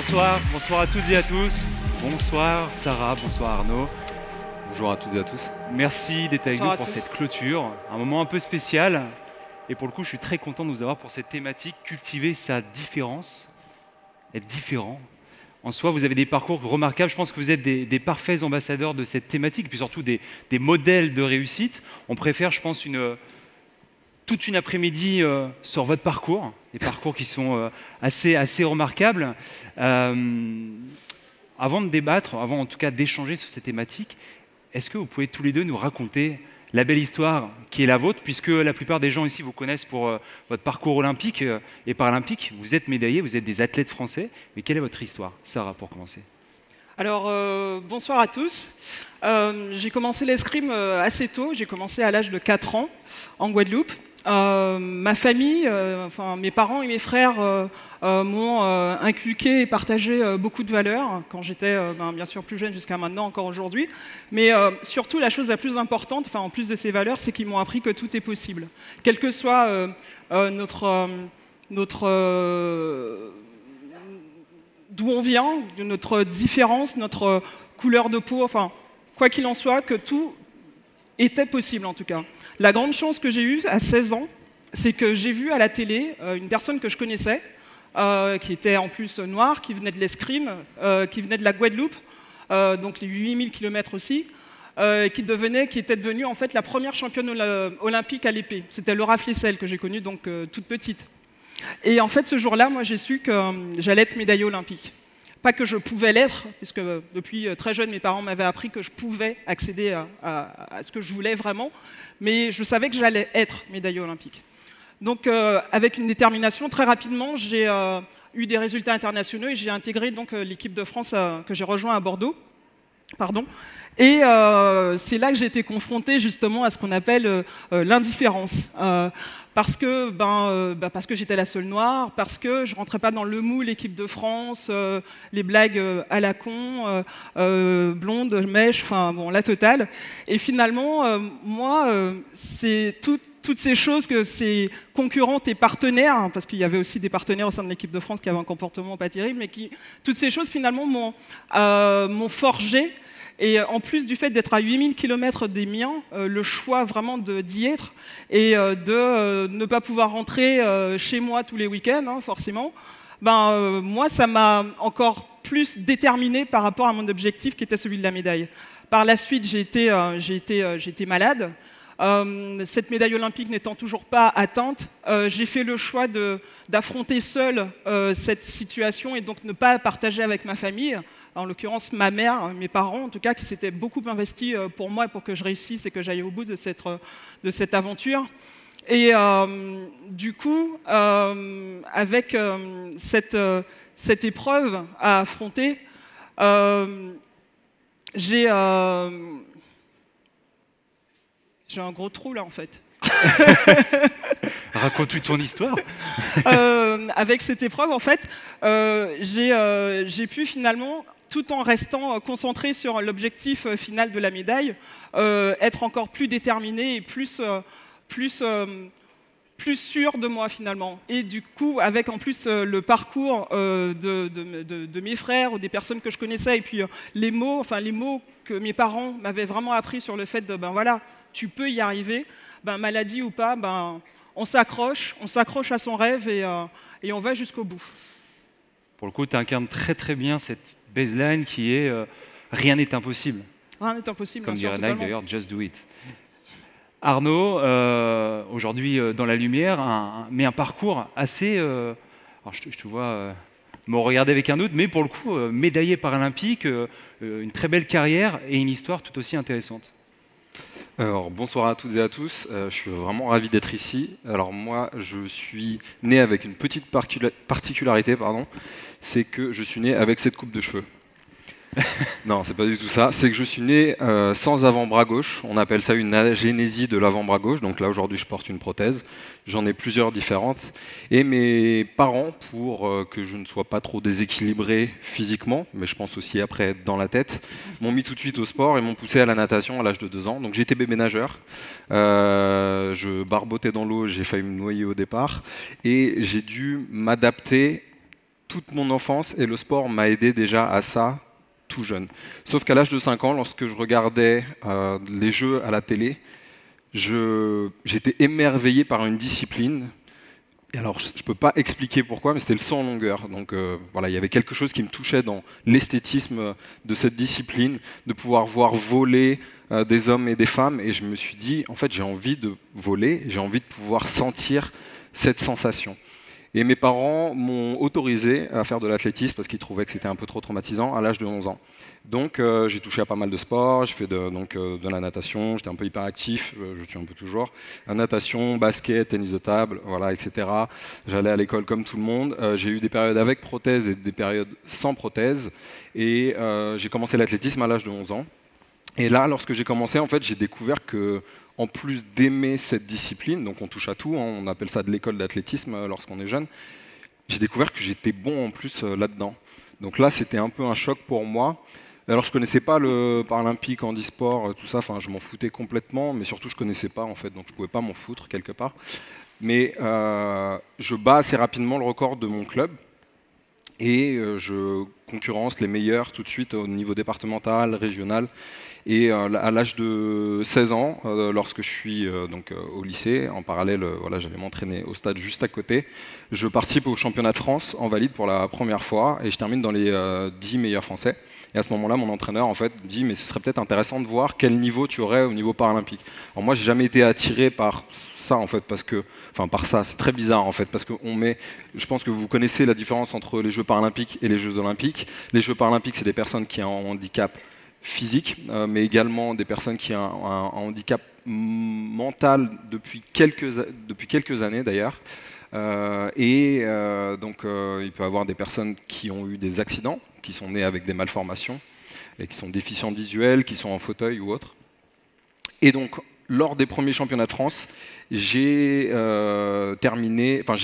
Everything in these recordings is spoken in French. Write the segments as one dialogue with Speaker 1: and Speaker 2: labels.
Speaker 1: Bonsoir à toutes et à tous. Bonsoir Sarah, bonsoir Arnaud.
Speaker 2: Bonjour à toutes et à tous.
Speaker 1: Merci d'être avec nous pour cette clôture, un moment un peu spécial. Et pour le coup, je suis très content de vous avoir pour cette thématique, cultiver sa différence, être différent. En soi, vous avez des parcours remarquables. Je pense que vous êtes des parfaits ambassadeurs de cette thématique, et puis surtout des modèles de réussite. On préfère, je pense, toute une après-midi sur votre parcours, des parcours qui sont assez remarquables. Avant de débattre, avant en tout cas d'échanger sur ces thématiques, est-ce que vous pouvez tous les deux nous raconter la belle histoire qui est la vôtre, puisque la plupart des gens ici vous connaissent pour votre parcours olympique et paralympique. Vous êtes médaillés, vous êtes des athlètes français, mais quelle est votre histoire, Sarah, pour commencer?
Speaker 3: Alors, bonsoir à tous. J'ai commencé l'escrime assez tôt, j'ai commencé à l'âge de 4 ans en Guadeloupe. Ma famille, enfin mes parents et mes frères m'ont inculqué et partagé beaucoup de valeurs quand j'étais bien sûr plus jeune jusqu'à maintenant, encore aujourd'hui. Mais surtout, la chose la plus importante, enfin en plus de ces valeurs, c'est qu'ils m'ont appris que tout est possible. Quel que soit d'où on vient, notre différence, notre couleur de peau, enfin quoi qu'il en soit, que tout était possible en tout cas. La grande chance que j'ai eue à 16 ans, c'est que j'ai vu à la télé une personne que je connaissais, qui était en plus noire, qui venait de l'escrime, qui venait de la Guadeloupe, donc les 8000 km aussi, qui était devenue en fait la première championne olympique à l'épée. C'était Laura Flessel que j'ai connue donc toute petite. Et en fait ce jour-là, moi j'ai su que j'allais être médaillée olympique. Pas que je pouvais l'être, puisque depuis très jeune, mes parents m'avaient appris que je pouvais accéder à ce que je voulais vraiment, mais je savais que j'allais être médaillée olympique. Donc, avec une détermination, très rapidement, j'ai eu des résultats internationaux et j'ai intégré donc l'équipe de France que j'ai rejoint à Bordeaux. Pardon. Et c'est là que j'ai été confrontée justement à ce qu'on appelle l'indifférence. Parce que j'étais la seule noire, parce que je rentrais pas dans le moule équipe de France, les blagues à la con, blonde, mèche, enfin bon, la totale. Et finalement, moi, c'est toutes ces choses que ces concurrentes et partenaires, hein, parce qu'il y avait aussi des partenaires au sein de l'équipe de France qui avaient un comportement pas terrible, mais toutes ces choses finalement m'ont forgé. Et en plus du fait d'être à 8000 km des miens, le choix vraiment d'y être et de ne pas pouvoir rentrer chez moi tous les week-ends, hein, forcément, moi, ça m'a encore plus déterminé par rapport à mon objectif qui était celui de la médaille. Par la suite, j'ai été malade. Cette médaille olympique n'étant toujours pas atteinte, j'ai fait le choix d'affronter seule cette situation et donc ne pas partager avec ma famille, en l'occurrence ma mère, mes parents en tout cas, qui s'étaient beaucoup investis pour moi et pour que je réussisse et que j'aille au bout de cette aventure. Et du coup, avec cette épreuve à affronter, j'ai un gros trou là en fait.
Speaker 1: Raconte-lui ton histoire.
Speaker 3: Avec cette épreuve, en fait, j'ai pu finalement, tout en restant concentré sur l'objectif final de la médaille, être encore plus déterminé et plus sûr de moi finalement. Et du coup, avec en plus le parcours de mes frères ou des personnes que je connaissais, et puis les mots que mes parents m'avaient vraiment appris sur le fait de, voilà, tu peux y arriver, maladie ou pas, on s'accroche à son rêve et on va jusqu'au bout.
Speaker 1: Pour le coup, tu incarnes très très bien cette baseline qui est rien n'est impossible.
Speaker 3: Rien n'est impossible,
Speaker 1: comme
Speaker 3: bien sûr,
Speaker 1: dirait Nike d'ailleurs, just do it. Arnaud, aujourd'hui dans la lumière, mais un parcours assez... alors je te vois me regarder avec un doute, mais pour le coup, médaillé paralympique, une très belle carrière et une histoire tout aussi intéressante.
Speaker 2: Alors, bonsoir à toutes et à tous, je suis vraiment ravi d'être ici. Alors moi, je suis né avec une petite particularité, c'est que je suis né avec cette coupe de cheveux. Non, c'est pas du tout ça. C'est que je suis né sans avant-bras gauche. On appelle ça une agénésie de l'avant-bras gauche. Donc là, aujourd'hui, je porte une prothèse. J'en ai plusieurs différentes. Et mes parents, pour que je ne sois pas trop déséquilibré physiquement, mais je pense aussi après être dans la tête, m'ont mis tout de suite au sport et m'ont poussé à la natation à l'âge de 2 ans. Donc j'étais bébé nageur. Je barbotais dans l'eau, j'ai failli me noyer au départ. Et j'ai dû m'adapter toute mon enfance et le sport m'a aidé déjà à ça tout jeune. Sauf qu'à l'âge de 5 ans, lorsque je regardais les jeux à la télé, j'étais émerveillé par une discipline. Et alors, je ne peux pas expliquer pourquoi, mais c'était le saut en longueur. Donc voilà, il y avait quelque chose qui me touchait dans l'esthétisme de cette discipline, de pouvoir voir voler des hommes et des femmes. Et je me suis dit, en fait, j'ai envie de voler, j'ai envie de pouvoir sentir cette sensation. Et mes parents m'ont autorisé à faire de l'athlétisme parce qu'ils trouvaient que c'était un peu trop traumatisant à l'âge de 11 ans. Donc j'ai touché à pas mal de sports, j'ai fait de la natation, j'étais un peu hyperactif, je suis un peu toujours. La natation, basket, tennis de table, voilà, etc. J'allais à l'école comme tout le monde. J'ai eu des périodes avec prothèse et des périodes sans prothèse. Et j'ai commencé l'athlétisme à l'âge de 11 ans. Et là, lorsque j'ai commencé, en fait, j'ai découvert que, en plus d'aimer cette discipline, donc on touche à tout, hein, on appelle ça de l'école d'athlétisme lorsqu'on est jeune, j'ai découvert que j'étais bon en plus là-dedans. Donc là, c'était un peu un choc pour moi. Alors, je connaissais pas le paralympique, handisport, tout ça. Enfin, je m'en foutais complètement, mais surtout, je connaissais pas en fait, donc je pouvais pas m'en foutre quelque part. Mais je bats assez rapidement le record de mon club. Et je concurrence les meilleurs tout de suite au niveau départemental, régional. Et à l'âge de 16 ans, lorsque je suis au lycée, en parallèle, voilà, j'allais m'entraîner au stade juste à côté, je participe au championnat de France en valide pour la première fois et je termine dans les 10 meilleurs français. Et à ce moment-là, mon entraîneur en fait, dit mais ce serait peut-être intéressant de voir quel niveau tu aurais au niveau paralympique. Alors moi, j'ai jamais été attiré par ça en fait, parce que, enfin par ça, c'est très bizarre en fait, parce que je pense que vous connaissez la différence entre les Jeux paralympiques et les Jeux olympiques. Les Jeux paralympiques, c'est des personnes qui ont un handicap physique, mais également des personnes qui ont un handicap mental depuis quelques années d'ailleurs. Donc il peut y avoir des personnes qui ont eu des accidents, qui sont nées avec des malformations, et qui sont déficients visuels, qui sont en fauteuil ou autre. Et donc, lors des premiers championnats de France, j'ai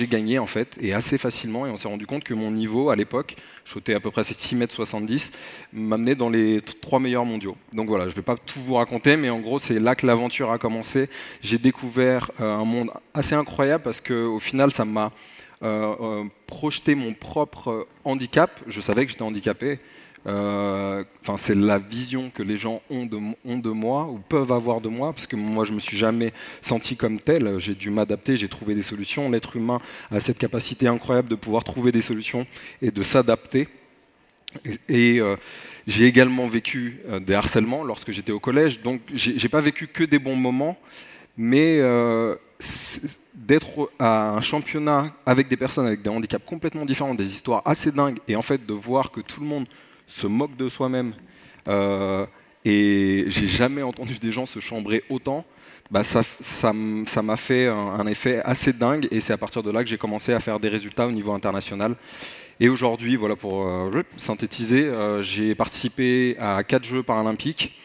Speaker 2: gagné en fait, et assez facilement, et on s'est rendu compte que mon niveau à l'époque, je sautais à peu près 6,70 m, m'amenait dans les 3 meilleurs mondiaux. Donc voilà, je ne vais pas tout vous raconter, mais en gros, c'est là que l'aventure a commencé. J'ai découvert un monde assez incroyable parce qu'au final, ça m'a projeté mon propre handicap. Je savais que j'étais handicapé. C'est la vision que les gens ont de moi ou peuvent avoir de moi, parce que moi je me suis jamais senti comme tel, j'ai dû m'adapter, j'ai trouvé des solutions. L'être humain a cette capacité incroyable de pouvoir trouver des solutions et de s'adapter. Et j'ai également vécu des harcèlements lorsque j'étais au collège, donc j'ai pas vécu que des bons moments, mais d'être à un championnat avec des personnes avec des handicaps complètement différents, des histoires assez dingues, et en fait de voir que tout le monde se moque de soi-même, et j'ai jamais entendu des gens se chambrer autant, ça m'a fait un effet assez dingue, et c'est à partir de là que j'ai commencé à faire des résultats au niveau international. Et aujourd'hui, voilà, pour synthétiser, j'ai participé à 4 Jeux paralympiques.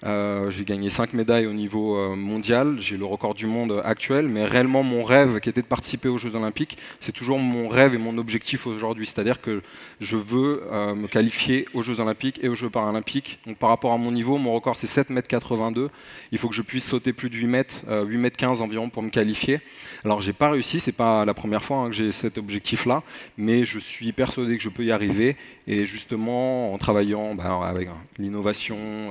Speaker 2: J'ai gagné 5 médailles au niveau mondial, j'ai le record du monde actuel, mais réellement mon rêve qui était de participer aux Jeux Olympiques, c'est toujours mon rêve et mon objectif aujourd'hui, c'est-à-dire que je veux me qualifier aux Jeux Olympiques et aux Jeux Paralympiques. Donc par rapport à mon niveau, mon record c'est 7,82 m, il faut que je puisse sauter plus de 8 mètres, 8,15 m environ pour me qualifier. Alors j'ai pas réussi, c'est pas la première fois que j'ai cet objectif-là, mais je suis persuadé que je peux y arriver, et justement en travaillant avec l'innovation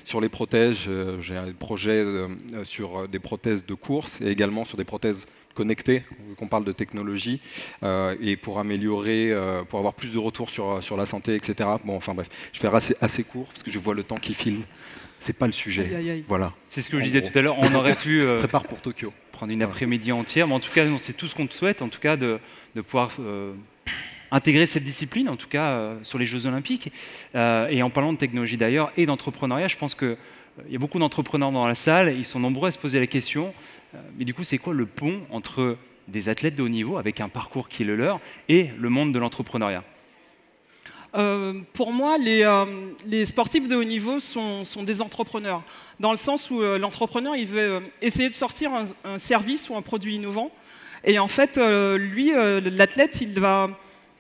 Speaker 2: sur les prothèses, j'ai un projet sur des prothèses de course et également sur des prothèses connectées, qu'on parle de technologie, et pour améliorer, pour avoir plus de retours sur la santé, etc. Bon, enfin bref, je vais faire assez court parce que je vois le temps qui file. C'est pas le sujet.
Speaker 3: Aïe, aïe, aïe.
Speaker 1: Voilà. C'est ce que je disais tout à l'heure. On aurait pu
Speaker 2: prépare pour Tokyo.
Speaker 1: Prendre une après-midi entière, mais en tout cas, c'est tout ce qu'on te souhaite, en tout cas, de pouvoir intégrer cette discipline, en tout cas sur les Jeux Olympiques. Et en parlant de technologie d'ailleurs et d'entrepreneuriat, je pense qu'il y a beaucoup d'entrepreneurs dans la salle, ils sont nombreux à se poser la question, mais du coup c'est quoi le pont entre des athlètes de haut niveau avec un parcours qui est le leur et le monde de l'entrepreneuriat?
Speaker 3: Pour moi, les sportifs de haut niveau sont des entrepreneurs, dans le sens où l'entrepreneur il veut essayer de sortir un service ou un produit innovant, et en fait l'athlète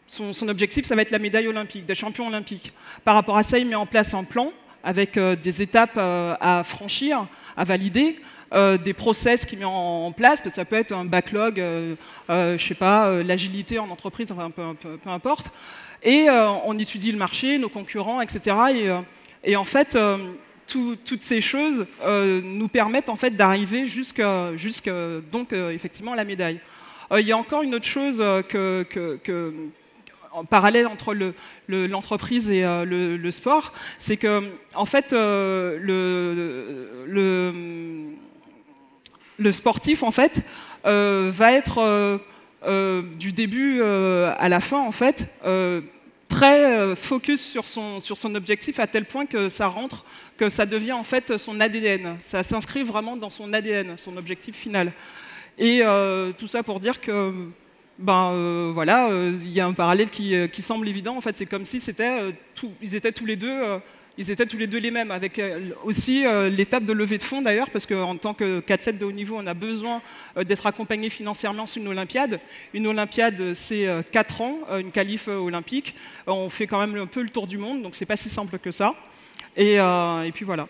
Speaker 3: son objectif, ça va être la médaille olympique, des champions olympiques. Par rapport à ça, il met en place un plan avec des étapes à franchir, à valider. des process qui met en place, que ça peut être un backlog, je sais pas, l'agilité en entreprise, enfin, peu importe. Et on étudie le marché, nos concurrents, etc. Et en fait, toutes ces choses nous permettent en fait d'arriver jusqu'à donc effectivement à la médaille. Il y a encore une autre chose en parallèle entre l'entreprise et le sport, c'est que en fait le sportif en fait va être du début à la fin en fait très focus sur son objectif à tel point que ça devient en fait son ADN. Ça s'inscrit vraiment dans son ADN, son objectif final. Et tout ça pour dire que voilà, il y a un parallèle qui semble évident. En fait, c'est comme si ils étaient tous les deux les mêmes, avec aussi l'étape de levée de fonds d'ailleurs, parce qu'en tant qu'athlète de haut niveau, on a besoin d'être accompagné financièrement sur une Olympiade. Une Olympiade, c'est 4 ans, une qualif olympique. On fait quand même un peu le tour du monde, donc c'est pas si simple que ça. Et puis voilà.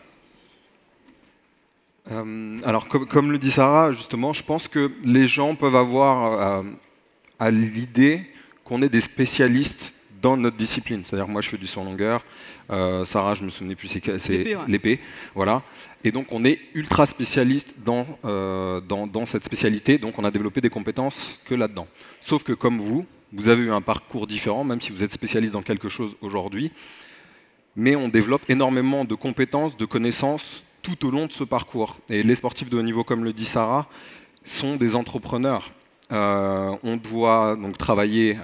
Speaker 2: Alors, comme le dit Sarah, justement, je pense que les gens peuvent avoir à l'idée qu'on est des spécialistes dans notre discipline. C'est-à-dire moi, je fais du saut en longueur. Sarah, je me souvenais plus, c'est l'épée. Voilà. Et donc, on est ultra spécialiste dans cette spécialité. Donc, on a développé des compétences que là-dedans. Sauf que comme vous avez eu un parcours différent, même si vous êtes spécialiste dans quelque chose aujourd'hui. Mais on développe énormément de compétences, de connaissances tout au long de ce parcours. Et les sportifs de haut niveau, comme le dit Sarah, sont des entrepreneurs. On doit donc travailler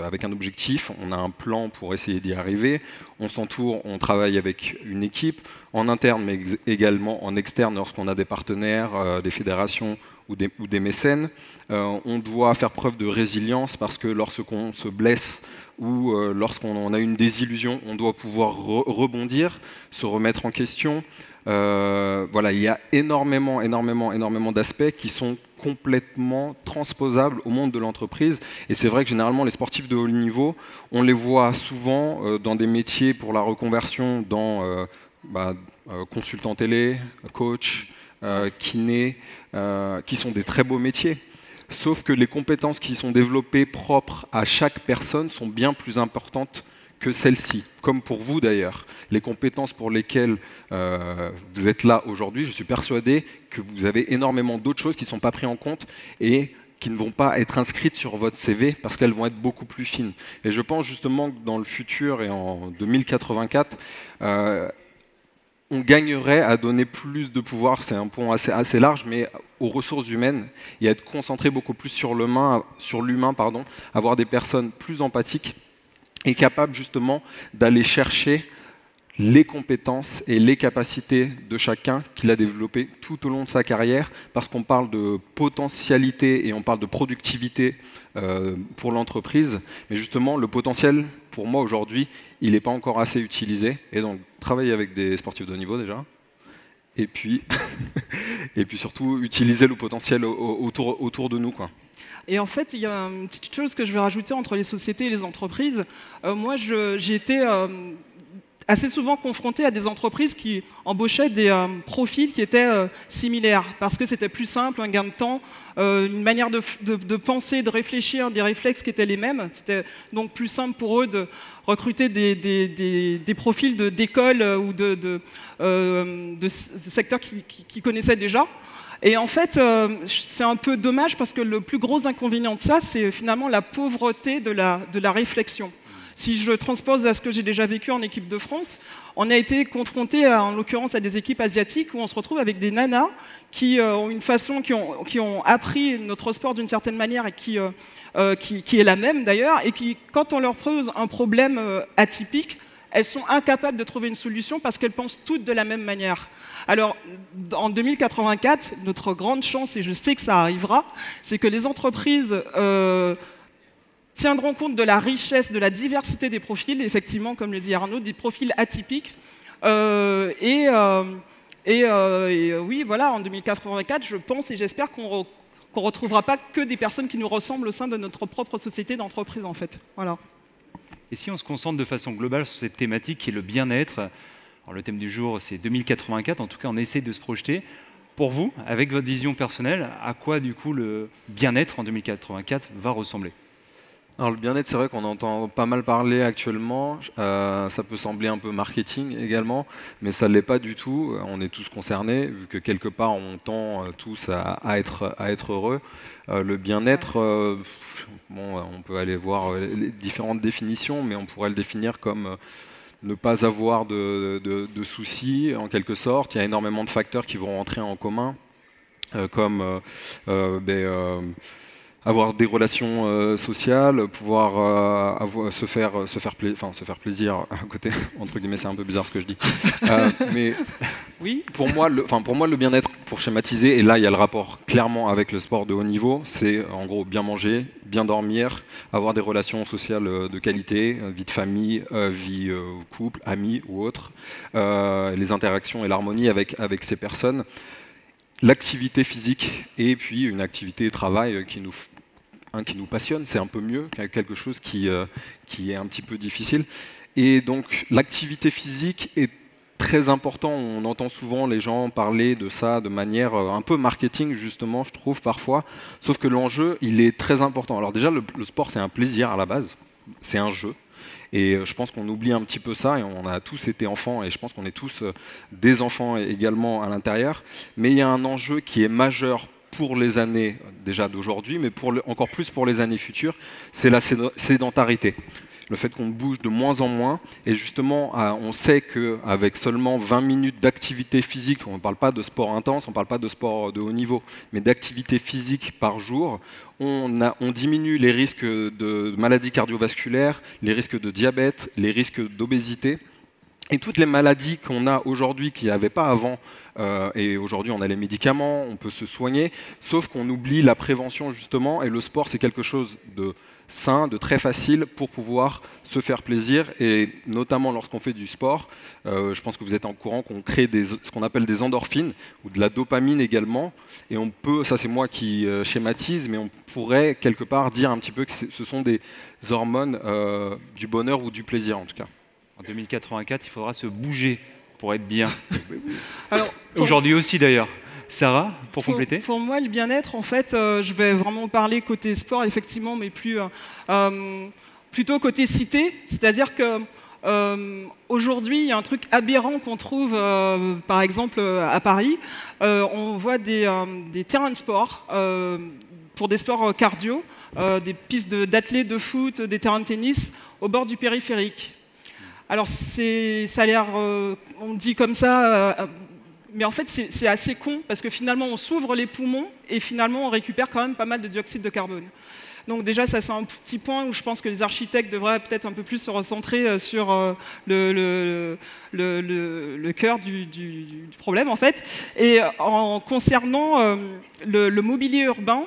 Speaker 2: avec un objectif, on a un plan pour essayer d'y arriver, on s'entoure, on travaille avec une équipe, en interne mais également en externe lorsqu'on a des partenaires, des fédérations ou des mécènes. On doit faire preuve de résilience parce que lorsqu'on se blesse ou lorsqu'on a une désillusion, on doit pouvoir rebondir, se remettre en question. Voilà, il y a énormément d'aspects qui sont complètement transposables au monde de l'entreprise. Et c'est vrai que généralement, les sportifs de haut niveau, on les voit souvent dans des métiers pour la reconversion, dans consultant télé, coach, kiné, qui sont des très beaux métiers. Sauf que les compétences qui sont développées propres à chaque personne sont bien plus importantes que celle-ci, comme pour vous d'ailleurs. Les compétences pour lesquelles vous êtes là aujourd'hui, je suis persuadé que vous avez énormément d'autres choses qui ne sont pas prises en compte et qui ne vont pas être inscrites sur votre CV parce qu'elles vont être beaucoup plus fines. Et je pense justement que dans le futur et en 2084, on gagnerait à donner plus de pouvoir, c'est un point assez large, mais aux ressources humaines et à être concentré beaucoup plus sur l'humain, avoir des personnes plus empathiques et capable justement d'aller chercher les compétences et les capacités de chacun qu'il a développé tout au long de sa carrière, parce qu'on parle de potentialité et on parle de productivité pour l'entreprise, mais justement le potentiel, pour moi aujourd'hui, il n'est pas encore assez utilisé, et donc travailler avec des sportifs de haut niveau déjà, et puis, et puis surtout utiliser le potentiel autour de nous, quoi.
Speaker 3: Et en fait, il y a une petite chose que je vais rajouter entre les sociétés et les entreprises. Moi, j'ai été assez souvent confronté à des entreprises qui embauchaient des profils qui étaient similaires, parce que c'était plus simple, un gain de temps, une manière de penser, de réfléchir, des réflexes qui étaient les mêmes. C'était donc plus simple pour eux de recruter des profils d'écoles ou de secteurs qu'ils connaissaient déjà. Et en fait, c'est un peu dommage parce que le plus gros inconvénient de ça, c'est finalement la pauvreté de la réflexion. Si je transpose à ce que j'ai déjà vécu en équipe de France, on a été confronté, en l'occurrence, à des équipes asiatiques où on se retrouve avec des nanas qui ont une façon, qui ont appris notre sport d'une certaine manière et qui est la même d'ailleurs, et qui, quand on leur pose un problème atypique, elles sont incapables de trouver une solution parce qu'elles pensent toutes de la même manière. Alors, en 2084, notre grande chance, et je sais que ça arrivera, c'est que les entreprises tiendront compte de la richesse, de la diversité des profils, effectivement, comme le dit Arnaud, des profils atypiques. Oui, voilà, en 2084, je pense et j'espère qu'on ne retrouvera pas que des personnes qui nous ressemblent au sein de notre propre société d'entreprise, en fait. Voilà.
Speaker 1: Et si on se concentre de façon globale sur cette thématique qui est le bien-être, alors le thème du jour c'est 2084, en tout cas on essaie de se projeter, Pour vous, avec votre vision personnelle, à quoi du coup le bien-être en 2084 va ressembler?
Speaker 2: Alors le bien-être, c'est vrai qu'on entend pas mal parler actuellement. Ça peut sembler un peu marketing également, mais ça ne l'est pas du tout. On est tous concernés, vu que quelque part on tend tous à être heureux. Le bien-être, bon, on peut aller voir les différentes définitions, mais on pourrait le définir comme ne pas avoir de soucis, en quelque sorte. Il y a énormément de facteurs qui vont rentrer en commun, comme avoir des relations sociales, pouvoir se faire plaisir à côté, entre guillemets, c'est un peu bizarre ce que je dis. Mais
Speaker 3: Oui.
Speaker 2: pour moi, le bien-être, pour schématiser, et là il y a le rapport clairement avec le sport de haut niveau, c'est en gros bien manger, bien dormir, avoir des relations sociales de qualité, vie de famille, vie couple, amis ou autre, les interactions et l'harmonie avec ces personnes, l'activité physique et puis une activité de travail qui nous passionne, c'est un peu mieux qu'à quelque chose qui est un petit peu difficile. Et donc l'activité physique est très important. On entend souvent les gens parler de ça de manière un peu marketing, justement, je trouve, parfois. Sauf que l'enjeu, il est très important. Alors déjà, le sport, c'est un plaisir à la base. C'est un jeu. Et je pense qu'on oublie un petit peu ça, et on a tous été enfants, et je pense qu'on est tous des enfants également à l'intérieur. Mais il y a un enjeu qui est majeur pour les années déjà d'aujourd'hui, mais encore plus pour les années futures, c'est la sédentarité. Le fait qu'on bouge de moins en moins, et justement, on sait qu'avec seulement 20 minutes d'activité physique, on ne parle pas de sport intense, on ne parle pas de sport de haut niveau, mais d'activité physique par jour, on diminue les risques de maladies cardiovasculaires, les risques de diabète, les risques d'obésité. Et toutes les maladies qu'on a aujourd'hui, qu'il n'y avait pas avant, et aujourd'hui on a les médicaments, on peut se soigner, sauf qu'on oublie la prévention justement, et le sport c'est quelque chose de sain, de très facile pour pouvoir se faire plaisir, et notamment lorsqu'on fait du sport, je pense que vous êtes au courant qu'on crée ce qu'on appelle des endorphines, ou de la dopamine également, et on peut, ça c'est moi qui schématise, mais on pourrait quelque part dire un petit peu que ce sont des hormones du bonheur ou du plaisir en tout cas.
Speaker 1: En 2084, il faudra se bouger pour être bien.
Speaker 3: Alors,
Speaker 1: aujourd'hui aussi d'ailleurs. Sarah, pour compléter?
Speaker 3: Pour moi, le bien-être, en fait, je vais vraiment parler côté sport, effectivement, mais plutôt côté cité. C'est-à-dire que aujourd'hui, il y a un truc aberrant qu'on trouve, par exemple, à Paris. On voit des terrains de sport pour des sports cardio, des pistes d'athlètes de foot, des terrains de tennis au bord du périphérique. Alors, ça a l'air, on dit comme ça, mais en fait, c'est assez con, parce que finalement, on s'ouvre les poumons, et finalement, on récupère quand même pas mal de dioxyde de carbone. Donc déjà, ça c'est un petit point où je pense que les architectes devraient peut-être un peu plus se recentrer sur le cœur du problème, en fait. Et en concernant le mobilier urbain,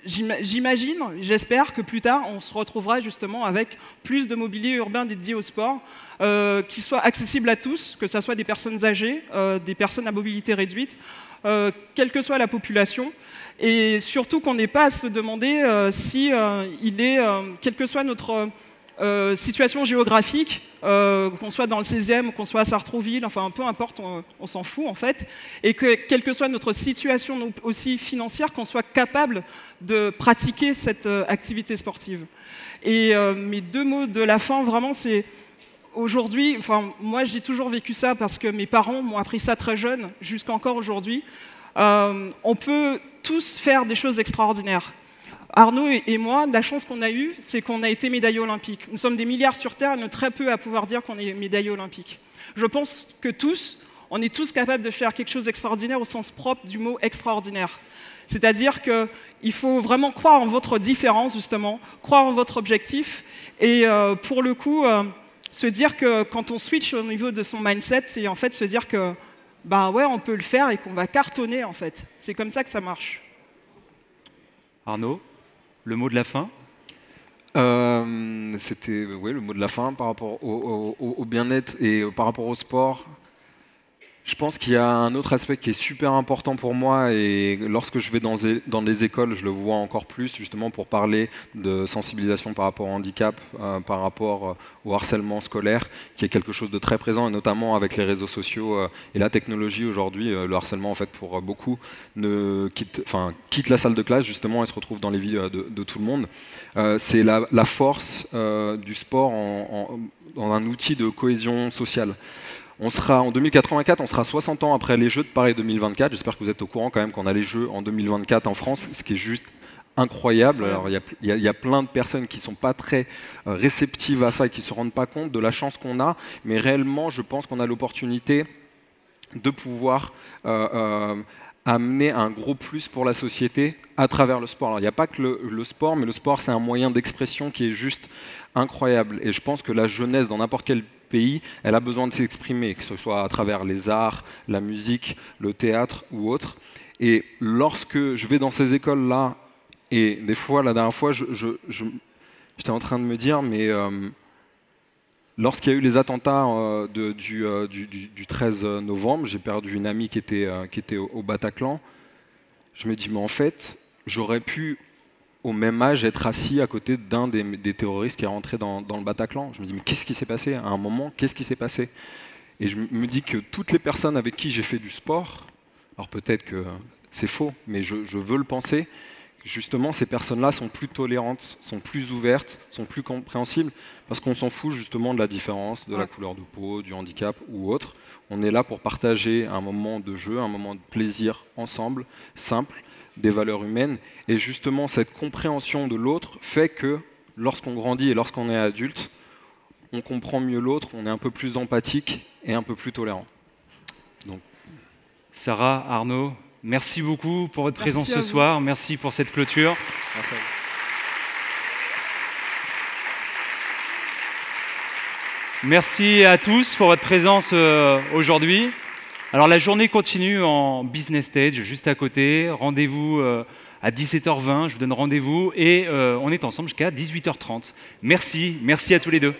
Speaker 3: j'imagine, j'espère que plus tard, on se retrouvera justement avec plus de mobilier urbain dédié au sport, qui soit accessible à tous, que ce soit des personnes âgées, des personnes à mobilité réduite, quelle que soit la population, et surtout qu'on n'ait pas à se demander si quelle que soit notre situation géographique, qu'on soit dans le 16e, qu'on soit à Sartrouville, enfin peu importe, on s'en fout en fait, et que quelle que soit notre situation aussi financière, qu'on soit capable de pratiquer cette activité sportive. Et mes deux mots de la fin, vraiment, c'est aujourd'hui, enfin moi j'ai toujours vécu ça parce que mes parents m'ont appris ça très jeune, jusqu'à encore aujourd'hui. On peut tous faire des choses extraordinaires. Arnaud et moi, la chance qu'on a eue, c'est qu'on a été médaillés olympiques. Nous sommes des milliards sur Terre, et très peu à pouvoir dire qu'on est médaillés olympiques. Je pense que on est tous capables de faire quelque chose d'extraordinaire au sens propre du mot extraordinaire. C'est-à-dire qu'il faut vraiment croire en votre différence, justement, croire en votre objectif, et pour le coup, se dire que quand on switch au niveau de son mindset, c'est en fait se dire que bah ouais, on peut le faire et qu'on va cartonner en fait. C'est comme ça que ça marche.
Speaker 1: Arnaud, le mot de la fin?
Speaker 2: C'était le mot de la fin par rapport au bien-être et par rapport au sport. Je pense qu'il y a un autre aspect qui est super important pour moi et lorsque je vais dans des écoles, je le vois encore plus justement pour parler de sensibilisation par rapport au handicap, par rapport au harcèlement scolaire, qui est quelque chose de très présent et notamment avec les réseaux sociaux et la technologie aujourd'hui. Le harcèlement en fait pour beaucoup quitte la salle de classe justement et se retrouve dans les vies de tout le monde. C'est la force du sport dans un outil de cohésion sociale. En 2084, on sera 60 ans après les Jeux de Paris 2024. J'espère que vous êtes au courant quand même qu'on a les Jeux en 2024 en France, ce qui est juste incroyable. Alors, il y a plein de personnes qui ne sont pas très réceptives à ça et qui ne se rendent pas compte de la chance qu'on a. Mais réellement, je pense qu'on a l'opportunité de pouvoir amener un gros plus pour la société à travers le sport. Alors, il n'y a pas que le sport, mais le sport, c'est un moyen d'expression qui est juste incroyable. Et je pense que la jeunesse, dans n'importe quel pays, elle a besoin de s'exprimer, que ce soit à travers les arts, la musique, le théâtre ou autre. Et lorsque je vais dans ces écoles-là, et des fois, la dernière fois, j'étais en train de me dire, mais lorsqu'il y a eu les attentats du 13 novembre, j'ai perdu une amie qui était au Bataclan, je me dis, mais en fait, j'aurais pu au même âge être assis à côté d'un des terroristes qui est rentré dans le Bataclan. Je me dis, mais qu'est-ce qui s'est passé? À un moment, qu'est-ce qui s'est passé? Et je me dis que toutes les personnes avec qui j'ai fait du sport, alors peut-être que c'est faux, mais je veux le penser, justement, ces personnes-là sont plus tolérantes, sont plus ouvertes, sont plus compréhensibles, parce qu'on s'en fout justement de la différence, de la couleur de peau, du handicap ou autre. On est là pour partager un moment de jeu, un moment de plaisir ensemble, simple, des valeurs humaines. Et justement, cette compréhension de l'autre fait que lorsqu'on grandit et lorsqu'on est adulte, on comprend mieux l'autre, on est un peu plus empathique et un peu plus tolérant. Donc.
Speaker 1: Sarah, Arnaud, merci beaucoup pour votre présence ce soir. Merci pour cette clôture. Merci à vous. Merci à tous pour votre présence aujourd'hui. Alors la journée continue en business stage, juste à côté. Rendez-vous à 17h20, je vous donne rendez-vous et on est ensemble jusqu'à 18h30. Merci à tous les deux.